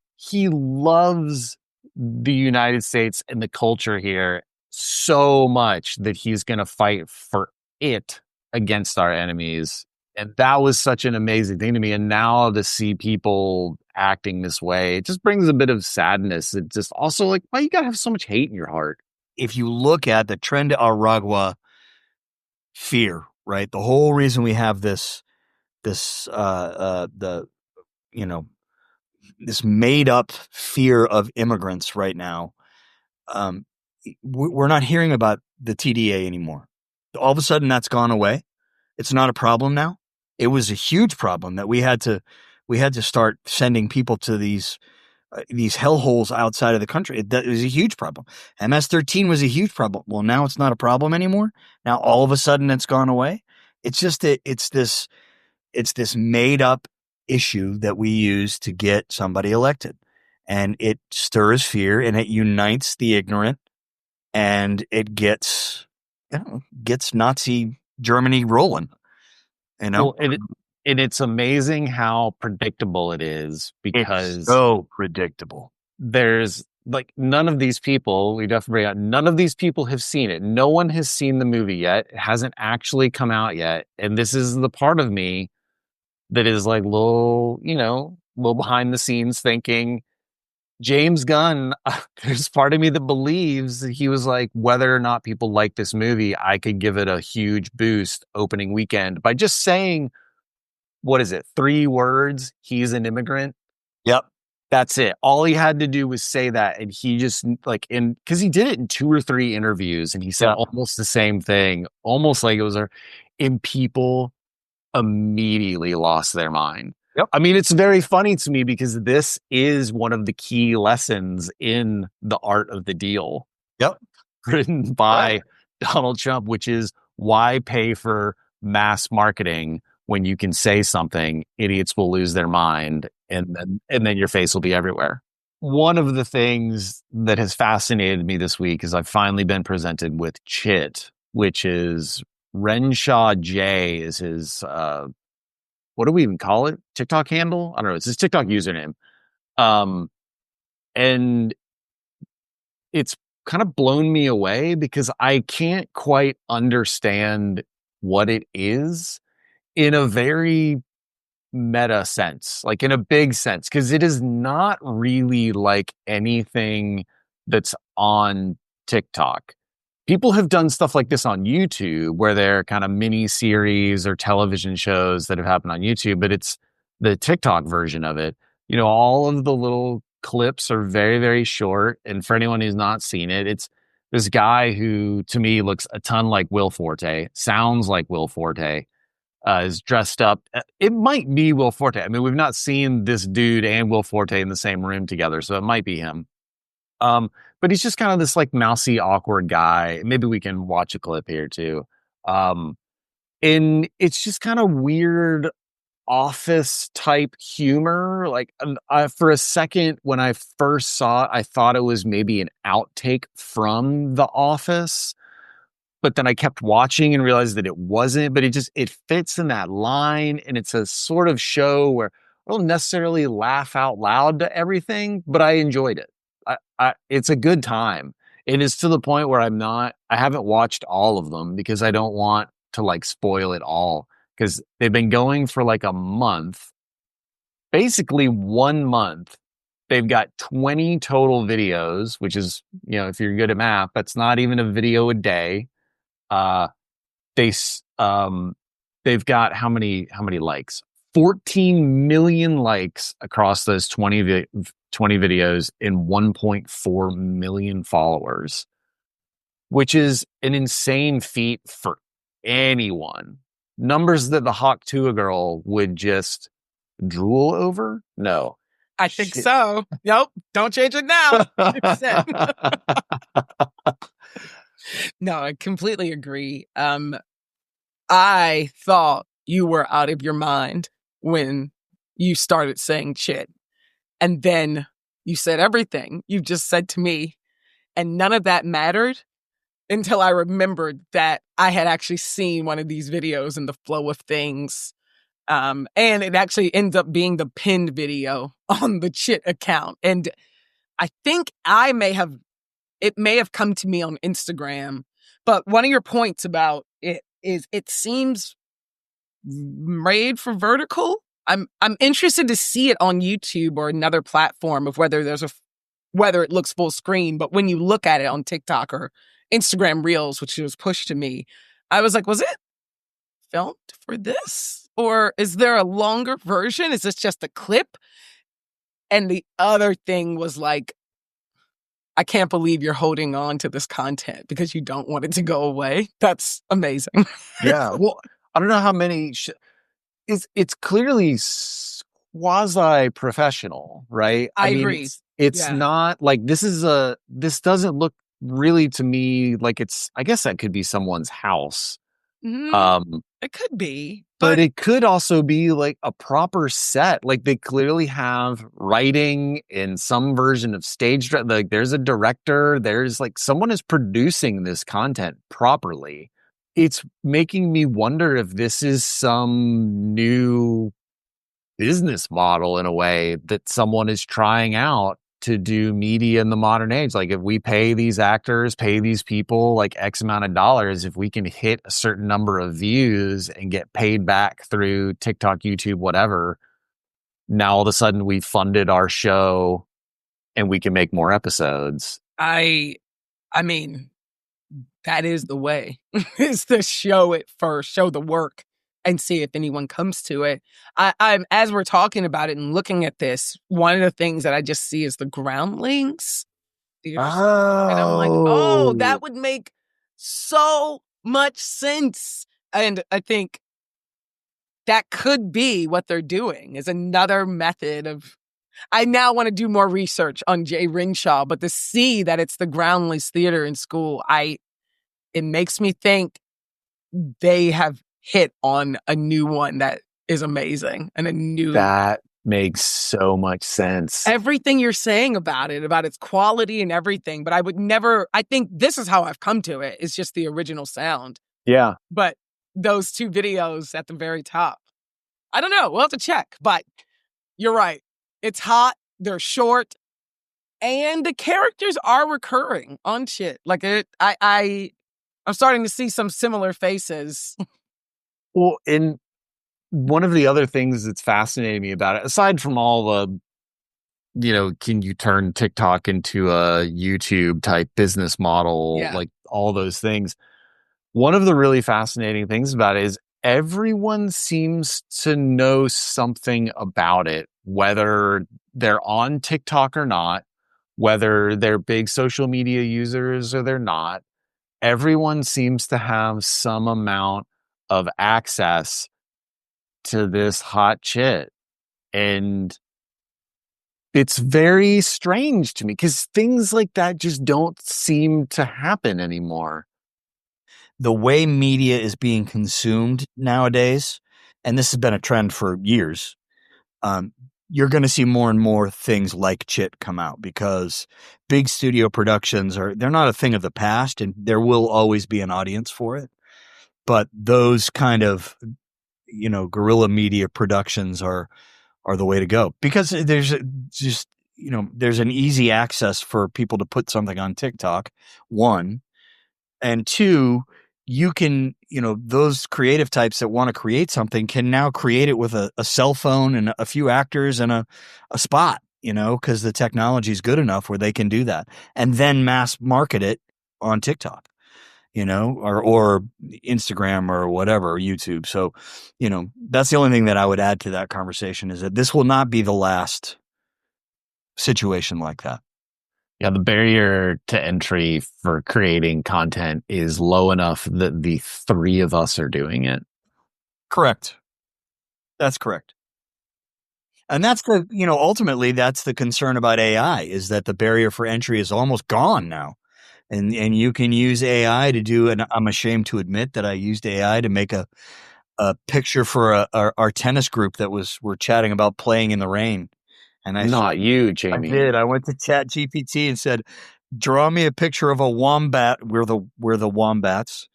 loves the United States and the culture here so much that he's going to fight for it against our enemies. And that was such an amazing thing to me. And now to see people acting this way, it just brings a bit of sadness. It just also like, why you gotta have so much hate in your heart? If you look at the Tren de Aragua fear, right? The whole reason we have this made up fear of immigrants right now. We're not hearing about the TDA anymore. All of a sudden that's gone away. It's not a problem now. It was a huge problem that we had to start sending people to these hellholes outside of the country. It was a huge problem. MS-13 was a huge problem. Well, now it's not a problem anymore. Now all of a sudden it's gone away. It's just that it's this made up issue that we use to get somebody elected, and it stirs fear and it unites the ignorant, and it gets Nazi Germany rolling. Well, and it's amazing how predictable it is, because it's so predictable. There's like, none of these people, we definitely got, none of these people have seen it. No one has seen the movie yet. It hasn't actually come out yet. And this is the part of me that is like little behind the scenes thinking, James Gunn, there's part of me that believes that he was like, whether or not people like this movie, I could give it a huge boost opening weekend by just saying, what is it? 3 words. He's an immigrant. Yep. That's it. All he had to do was say that. And he just because he did it in 2 or 3 interviews, and he said almost the same thing, almost like it was and people immediately lost their mind. Yep. I mean, it's very funny to me because this is one of the key lessons in The Art of the Deal. Yep. Written by Donald Trump, which is, why pay for mass marketing when you can say something, idiots will lose their mind, and then your face will be everywhere. One of the things that has fascinated me this week is I've finally been presented with Chit, which is Renshaw J is his what do we even call it? TikTok handle? I don't know. It's his TikTok username. Um, and it's kind of blown me away because I can't quite understand what it is in a very meta sense, like in a big sense, because it is not really like anything that's on TikTok. People have done stuff like this on YouTube where they're kind of mini series or television shows that have happened on YouTube, but it's the TikTok version of it. You know, all of the little clips are very, very short. And for anyone who's not seen it, it's this guy who to me looks a ton like Will Forte, sounds like Will Forte, is dressed up. It might be Will Forte. I mean, we've not seen this dude and Will Forte in the same room together, so it might be him. But he's just kind of this like mousy, awkward guy. Maybe we can watch a clip here too. And it's just kind of weird office type humor. Like for a second, when I first saw it, I thought it was maybe an outtake from The Office. But then I kept watching and realized that it wasn't, but it fits in that line. And it's a sort of show where I don't necessarily laugh out loud to everything, but I enjoyed it. It's a good time. It is to the point where I haven't watched all of them because I don't want to like spoil it all because they've been going for like a month, basically 1 month. They've got 20 total videos, which is, you know, if you're good at math, that's not even a video a day. Uh, they they've got how many likes? 14 million likes across those 20 videos and 1.4 million followers, which is an insane feat for anyone. Numbers that the Hawk Tuah girl would just drool over? No. I think so. Nope. Don't change it now. No, I completely agree. I thought you were out of your mind when you started saying shit. And then you said everything you just said to me. And none of that mattered until I remembered that I had actually seen one of these videos in the flow of things. And it actually ends up being the pinned video on the Chit account. And I think it may have come to me on Instagram. But one of your points about it is it seems made for vertical. I'm interested to see it on YouTube or another platform of whether it looks full screen. But when you look at it on TikTok or Instagram Reels, which was pushed to me, I was like, was it filmed for this? Or is there a longer version? Is this just a clip? And the other thing was like, I can't believe you're holding on to this content because you don't want it to go away. That's amazing. Yeah. Well, I don't know how many. It's clearly quasi professional, right? I mean, agree. it's not like this doesn't look really to me like I guess that could be someone's house. It could be, but it could also be like a proper set. Like they clearly have writing in some version of stage. Like there's a director, there's like someone is producing this content properly. It's making me wonder if this is some new business model in a way that someone is trying out to do media in the modern age. Like if we pay these actors, pay these people like X amount of dollars, if we can hit a certain number of views and get paid back through TikTok, YouTube, whatever, now all of a sudden we funded our show and we can make more episodes. I mean, that is the way, is to show it first, show the work and see if anyone comes to it. I'm as we're talking about it and looking at this, one of the things that I just see is the groundlings. And I'm like, oh, that would make so much sense. And I think that could be what they're doing is another method of, I now want to do more research on Jay Renshaw, but to see that it's the Groundlings Theater in School, it makes me think they have hit on a new one that is amazing and a new. That makes so much sense. Everything you're saying about it, about its quality and everything, but I would never, I think this is how I've come to it. It's just the original sound. Yeah. But those two videos at the very top, I don't know. We'll have to check, but you're right. It's hot. They're short. And the characters are recurring on shit. Like I'm starting to see some similar faces. Well, and one of the other things that's fascinating me about it, aside from all the, can you turn TikTok into a YouTube type business model, Yeah. like all those things. One of the really fascinating things about it is everyone seems to know something about it, whether they're on TikTok or not, whether they're big social media users or they're not. Everyone seems to have some amount of access to this hot shit. And it's very strange to me because things like that just don't seem to happen anymore. The way media is being consumed nowadays, and this has been a trend for years, you're going to see more and more things like Chit come out because big studio productions they're not a thing of the past, and there will always be an audience for it. But those kind of, guerrilla media productions are the way to go because there's just, there's an easy access for people to put something on TikTok, one, and two, you can, those creative types that want to create something can now create it with a cell phone and a few actors and a spot, because the technology is good enough where they can do that and then mass market it on TikTok, or Instagram or whatever, or YouTube. So, that's the only thing that I would add to that conversation is that this will not be the last situation like that. Yeah, the barrier to entry for creating content is low enough that the three of us are doing it. Correct. That's correct. And that's ultimately that's the concern about AI is that the barrier for entry is almost gone now. And you can use AI to do, and I'm ashamed to admit that I used AI to make a picture for our tennis group that we're chatting about playing in the rain. And Not you, Jamie. I did. I went to Chat GPT and said, draw me a picture of a wombat. We're the wombats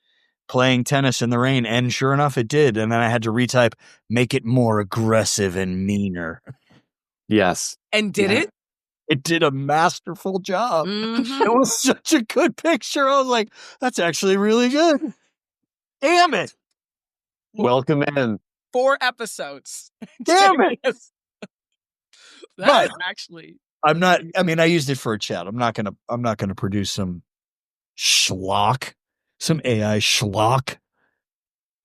playing tennis in the rain. And sure enough, it did. And then I had to retype, make it more aggressive and meaner. Yes. And did it? It did a masterful job. Mhm. It was such a good picture. I was like, that's actually really good. Damn it. Welcome in. 4 episodes. Damn it. That is actually. I used it for a chat. I'm not gonna produce some schlock, some AI schlock.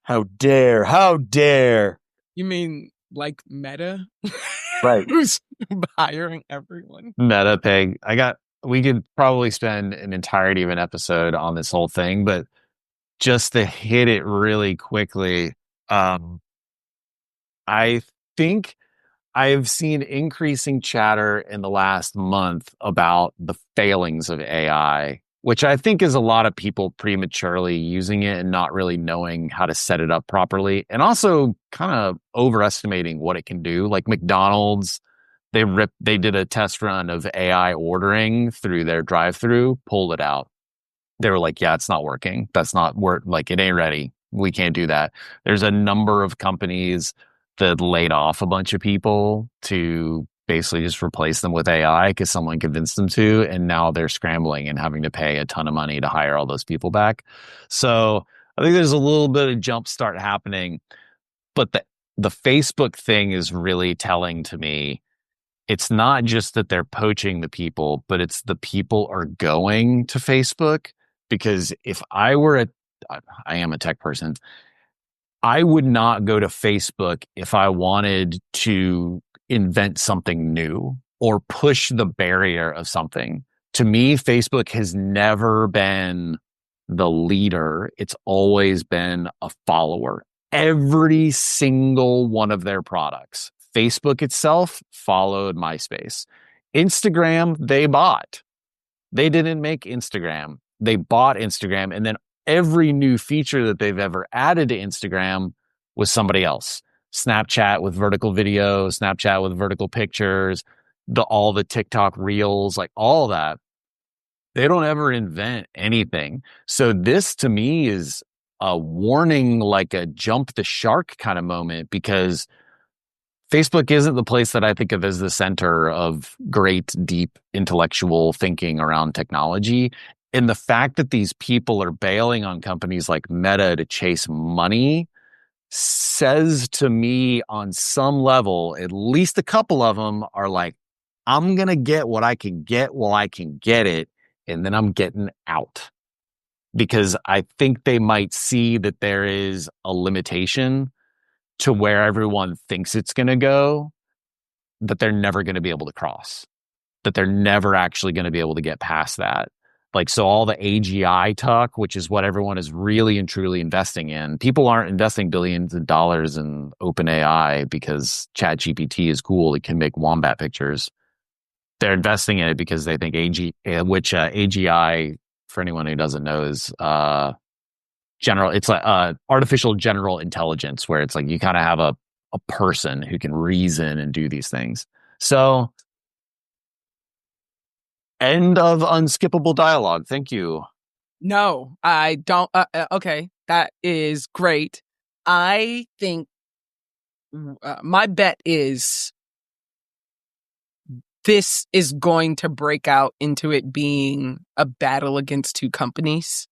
How dare. You mean like Meta? Right. Who's hiring everyone? Meta pig. We could probably spend an entirety of an episode on this whole thing, but just to hit it really quickly, I think I've seen increasing chatter in the last month about the failings of AI, which I think is a lot of people prematurely using it and not really knowing how to set it up properly, and also kind of overestimating what it can do. Like McDonald's, they did a test run of AI ordering through their drive-through, pulled it out. They were like, yeah, it's not working. That's not work. Like, it ain't ready. We can't do that. There's a number of companies that laid off a bunch of people to basically just replace them with AI because someone convinced them to. And now they're scrambling and having to pay a ton of money to hire all those people back. So I think there's a little bit of jump start happening. But the Facebook thing is really telling to me. It's not just that they're poaching the people, but it's the people are going to Facebook. Because if I am a tech person, I would not go to Facebook if I wanted to invent something new or push the barrier of something. To me, Facebook has never been the leader. It's always been a follower. Every single one of their products. Facebook itself followed MySpace. Instagram, they bought. They didn't make Instagram. They bought Instagram, and then every new feature that they've ever added to Instagram was somebody else. Snapchat with vertical video, Snapchat with vertical pictures, all the TikTok reels, like all that. They don't ever invent anything. So this to me is a warning, like a jump the shark kind of moment, because Facebook isn't the place that I think of as the center of great, deep intellectual thinking around technology. And the fact that these people are bailing on companies like Meta to chase money says to me on some level, at least a couple of them are like, I'm going to get what I can get while I can get it. And then I'm getting out, because I think they might see that there is a limitation to where everyone thinks it's going to go, that they're never going to be able to cross, that they're never actually going to be able to get past that. Like, so all the AGI talk, which is what everyone is really and truly investing in, people aren't investing billions of dollars in OpenAI because ChatGPT is cool. It can make wombat pictures. They're investing in it because they think AGI, for anyone who doesn't know, is it's like artificial general intelligence, where it's like you kind of have a person who can reason and do these things. So, end of unskippable dialogue. Thank you. No, I don't. Okay, that is great. I think my bet is this is going to break out into it being a battle against two companies.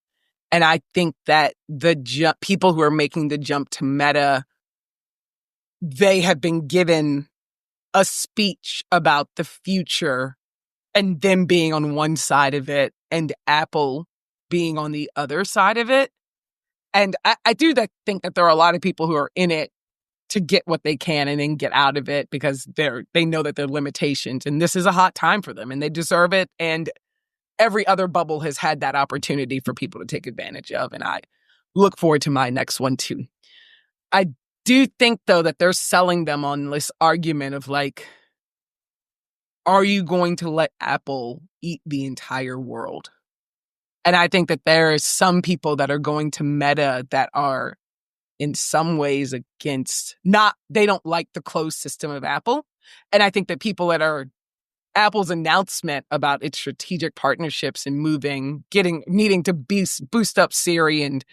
And I think that the people who are making the jump to Meta, they have been given a speech about the future and them being on one side of it and Apple being on the other side of it. And I do think that there are a lot of people who are in it to get what they can and then get out of it because they know that there are limitations, and this is a hot time for them and they deserve it. And every other bubble has had that opportunity for people to take advantage of. And I look forward to my next one too. I do think though that they're selling them on this argument of like, are you going to let Apple eat the entire world? And I think that there are some people that are going to Meta that are in some ways they don't like the closed system of Apple. And I think that people that are Apple's announcement about its strategic partnerships and needing to boost up Siri and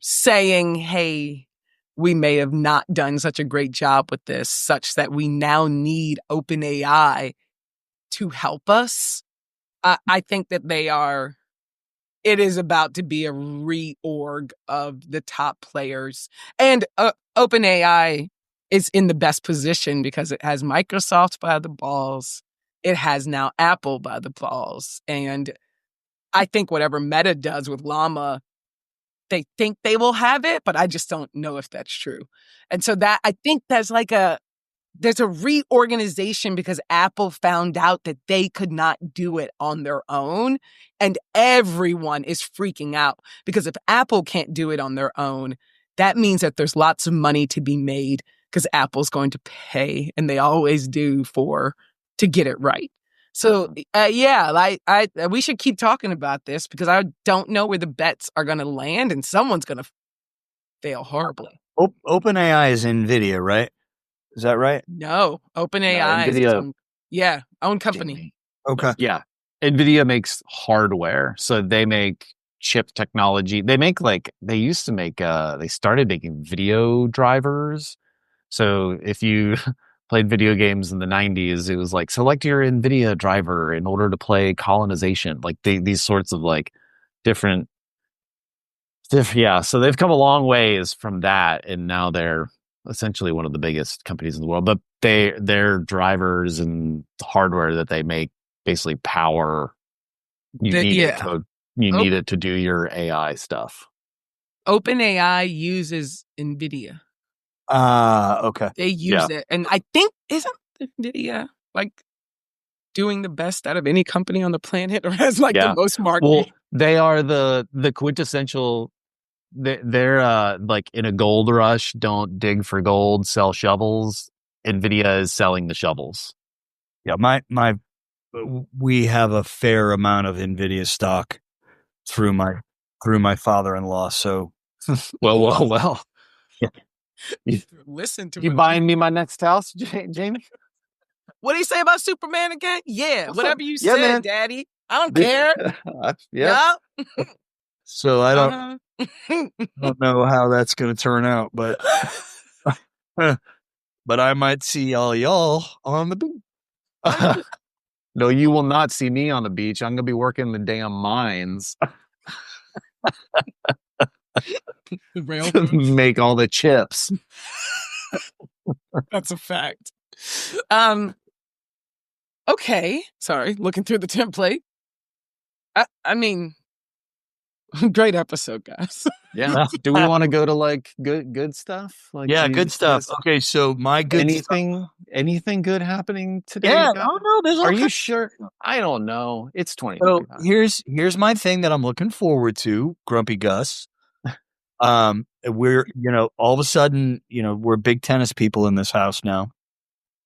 saying, hey, we may have not done such a great job with this, such that we now need OpenAI to help us. I think that it is about to be a reorg of the top players. And OpenAI is in the best position because it has Microsoft by the balls. It has now Apple by the balls. And I think whatever Meta does with Llama, they think they will have it, but I just don't know if that's true. And so I think there's a reorganization because Apple found out that they could not do it on their own. And everyone is freaking out because if Apple can't do it on their own, that means that there's lots of money to be made because Apple's going to pay, and they always do, to get it right. So, we should keep talking about this because I don't know where the bets are going to land, and someone's going to fail horribly. OpenAI is NVIDIA, right? Is that right? No, OpenAI is its own company. Okay. Yeah. NVIDIA makes hardware. So they make chip technology. They started making video drivers. So if you played video games in the 90s, it was like, select your NVIDIA driver in order to play Colonization. Like these sorts of like different. Yeah. So they've come a long ways from that. And now they're essentially one of the biggest companies in the world, but their drivers and hardware that they make basically power. You need it to do your AI stuff. OpenAI uses NVIDIA. Okay. They use it. And I think, isn't NVIDIA like doing the best out of any company on the planet, or has the most market? Well, they are the quintessential. They're like in a gold rush. Don't dig for gold, sell shovels. NVIDIA is selling the shovels. Yeah, we have a fair amount of NVIDIA stock through my father-in-law. So, well. Yeah. You, Listen to you what buying me my next house, Jamie? What do you say about Superman again? Yeah, whatever you Yeah, said, man. Daddy. I don't care. Yeah. Yep. So I Uh-huh. don't know how that's going to turn out, but but I might see all y'all on the beach. No, you will not see me on the beach. I'm gonna be working the damn mines The to railroad. make all the chips. That's a fact. Okay. Sorry, looking through the template. I mean, great episode, guys. Yeah. Do we want to go to like good stuff? Like, Yeah, do good you stuff. guys Okay, so my good stuff. anything good happening today, Yeah, guys? no, there's all Are you kinds. sure? I don't know. It's So 2025. here's my thing that I'm looking forward to, Grumpy Gus. We're all of a sudden we're big tennis people in this house now.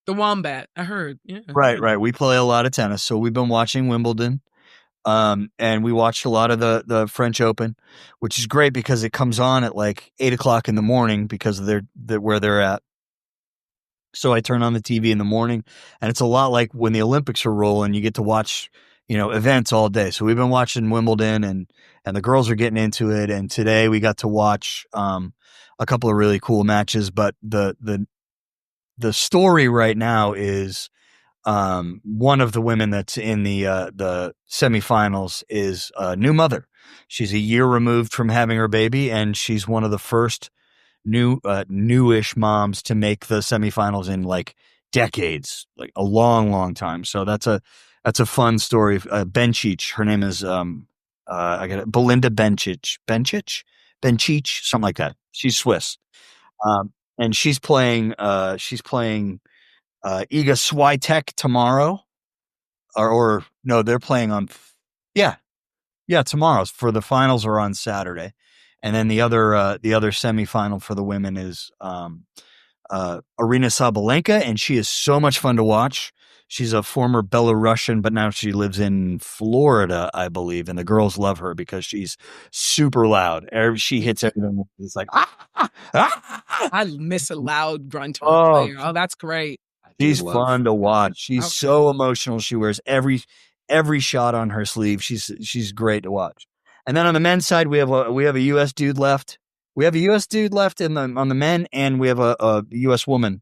The Wombat. I heard. Yeah. Right. We play a lot of tennis, so we've been watching Wimbledon. And we watched a lot of the French Open, which is great because it comes on at like 8 o'clock in the morning because of where they're at. So I turn on the TV in the morning, and it's a lot like when the Olympics are rolling. You get to watch, events all day. So we've been watching Wimbledon, and the girls are getting into it. And today we got to watch a couple of really cool matches. But the story right now is one of the women that's in the semifinals is a new mother. She's a year removed from having her baby, and she's one of the first newish moms to make the semifinals in like decades, like a long time. So that's a fun story. Bencic, her name is I got it, Belinda Bencic, something like that. She's Swiss, and she's playing Iga Swiatek tomorrow, or no, they're playing on yeah tomorrow's for the finals are on Saturday, and then the other semifinal for the women is Arina Sabalenka, and she is so much fun to watch. She's a former Belarusian, but now she lives in Florida, I believe, and the girls love her because she's super loud. She hits everything. It's like I miss a loud grunt on a oh, player. Oh, that's great. she's fun to watch. She's Okay. so emotional. She wears every shot on her sleeve. She's great to watch. And then on the men's side, we have a U.S. dude left. We have a U.S. dude left on the men, and we have a U.S. woman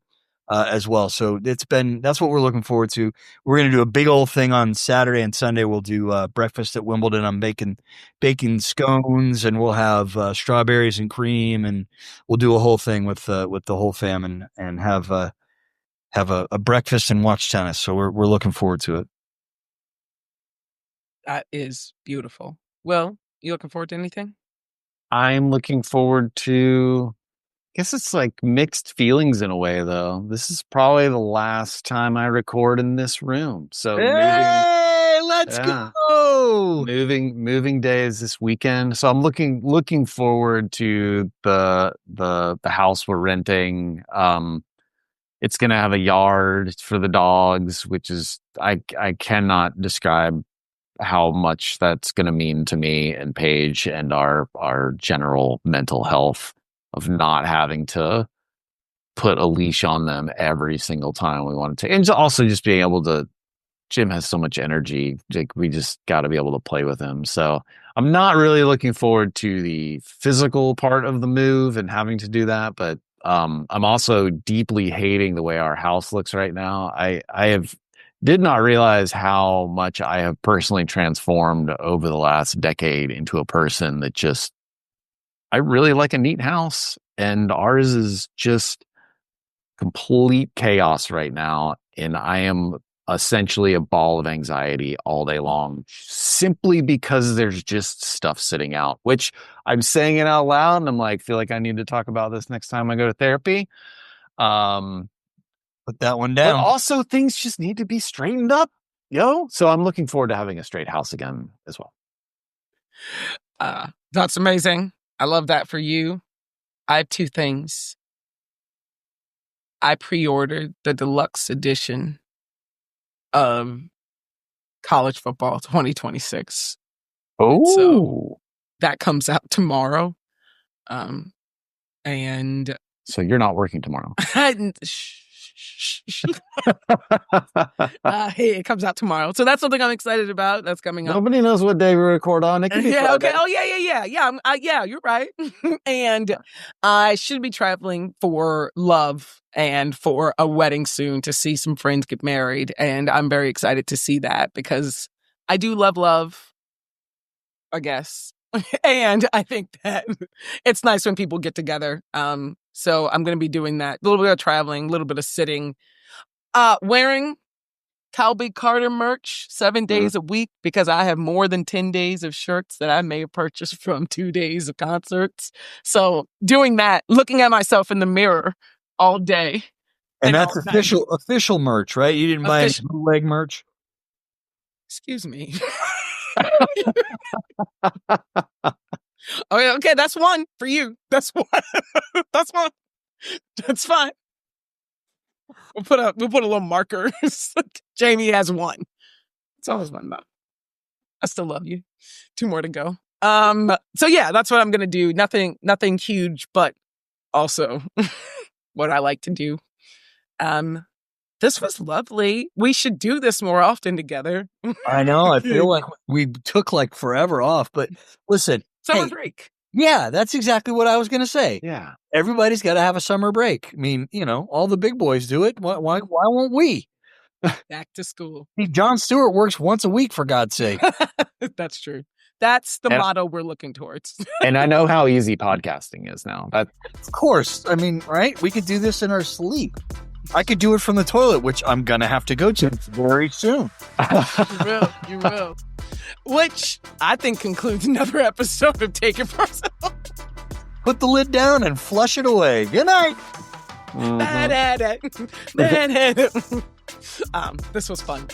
as well. So that's what we're looking forward to. We're gonna do a big old thing on Saturday and Sunday. We'll do breakfast at Wimbledon. I'm baking scones, and we'll have strawberries and cream, and we'll do a whole thing with the whole fam and have a breakfast and watch tennis. So we're looking forward to it. That is beautiful. Well, you looking forward to anything? I'm looking forward to. I guess it's like mixed feelings in a way, though. This is probably the last time I record in this room. So Hey, let's yeah, go! moving days this weekend. So I'm looking forward to the house we're renting. It's gonna have a yard for the dogs, which is I cannot describe how much that's gonna mean to me and Paige and our general mental health of not having to put a leash on them every single time we want to take. And also just being able to, Jim has so much energy. Like we just got to be able to play with him. So I'm not really looking forward to the physical part of the move and having to do that. But I'm also deeply hating the way our house looks right now. I did not realize how much I have personally transformed over the last decade into a person that just, I really like a neat house. And ours is just complete chaos right now, and I am essentially a ball of anxiety all day long simply because there's just stuff sitting out, which I'm saying it out loud and I'm like, feel like I need to talk about this next time I go to therapy. Um, Put that one but down. also things just need to be straightened up, so I'm looking forward to having a straight house again as well. That's amazing. I love that for you. I have two things. I pre-ordered the deluxe edition of College Football 2026. Oh, So that comes out tomorrow. And So you're not working tomorrow. Hey, it comes out tomorrow. So that's something I'm excited about. That's coming up. Nobody knows what day we record on. It could be Yeah, Friday. okay. Oh, yeah. Yeah, you're right. And I should be traveling for love and for a wedding soon to see some friends get married. And I'm very excited to see that because I do love, I guess. And I think that it's nice when people get together. So I'm going to be doing that. A little bit of traveling, a little bit of sitting, wearing Calby Carter merch 7 days a week because I have more than 10 days of shirts that I may have purchased from 2 days of concerts. So doing that, looking at myself in the mirror all day. And that's official merch, right? You didn't buy any bootleg merch? Excuse me. Okay, that's one for you. That's one. That's one. That's fine. We'll put a little marker. Jamie has one. It's always one though. I still love you. 2 more to go. So yeah, that's what I'm gonna do. Nothing huge, but also what I like to do. This was lovely. We should do this more often together. I know. I feel like we took like forever off, but listen. Summer break. Yeah, that's exactly what I was going to say. Yeah. Everybody's got to have a summer break. I mean, all the big boys do it. Why won't we? Back to school. Jon Stewart works once a week, for God's sake. That's true. That's the motto we're looking towards. And I know how easy podcasting is now. Of course. I mean, right? We could do this in our sleep. I could do it from the toilet, which I'm going to have to go to very soon. You will. Which I think concludes another episode of Take It Personal. Put the lid down and flush it away. Good night. This was fun.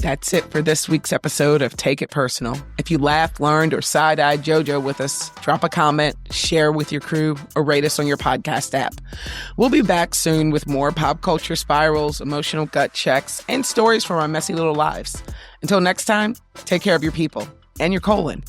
That's it for this week's episode of Take It Personal. If you laughed, learned, or side-eyed JoJo with us, drop a comment, share with your crew, or rate us on your podcast app. We'll be back soon with more pop culture spirals, emotional gut checks, and stories from our messy little lives. Until next time, take care of your people and your colon.